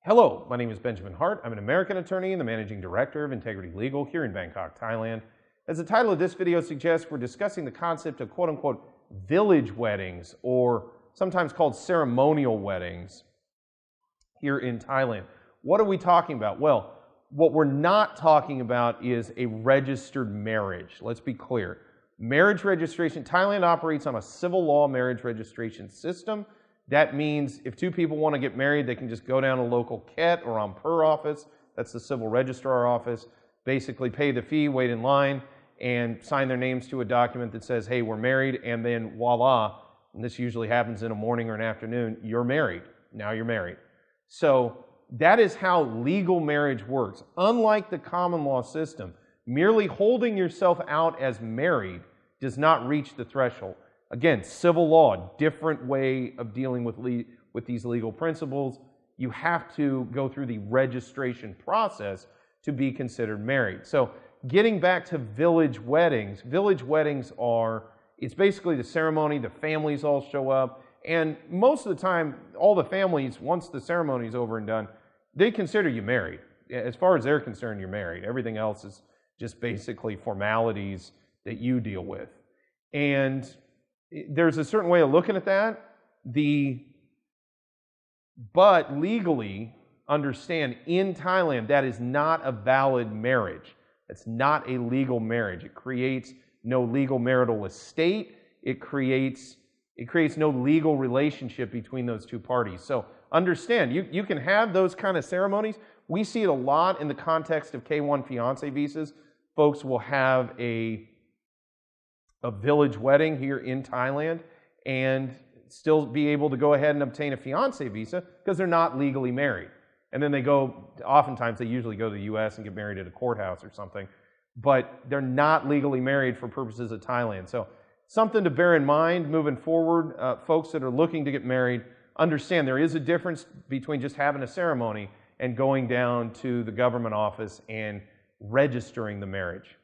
Hello, my name is Benjamin Hart. I'm an American attorney and the Managing Director of Integrity Legal here in Bangkok, Thailand. As the title of this video suggests, we're discussing the concept of quote-unquote village weddings, or sometimes called ceremonial weddings here in Thailand. What are we talking about? Well, what we're not talking about is a registered marriage. Let's be clear. Marriage registration, Thailand operates on a civil law marriage registration system. That means if two people want to get married, they can just go down to local KET or Ampur office, that's the civil registrar office, basically pay the fee, wait in line, and sign their names to a document that says, hey, we're married, and then voila, and this usually happens in a morning or an afternoon, you're married. Now you're married. So that is how legal marriage works. Unlike the common law system, merely holding yourself out as married does not reach the threshold. Again, civil law, different way of dealing with these legal principles. You have to go through the registration process to be considered married. So getting back to village weddings are, it's basically the ceremony, the families all show up, and most of the time, all the families, once the ceremony is over and done, they consider you married. As far as they're concerned, you're married. Everything else is just basically formalities that you deal with. And there's a certain way of looking at that. But legally, understand, in Thailand, that is not a valid marriage. It's not a legal marriage. It creates no legal marital estate. It creates no legal relationship between those two parties. So understand, you can have those kind of ceremonies. We see it a lot in the context of K-1 fiancé visas. Folks will have a village wedding here in Thailand and still be able to go ahead and obtain a fiancé visa because they're not legally married. And then oftentimes they usually go to the US and get married at a courthouse or something, but they're not legally married for purposes of Thailand. So something to bear in mind moving forward. Folks that are looking to get married, understand there is a difference between just having a ceremony and going down to the government office and registering the marriage.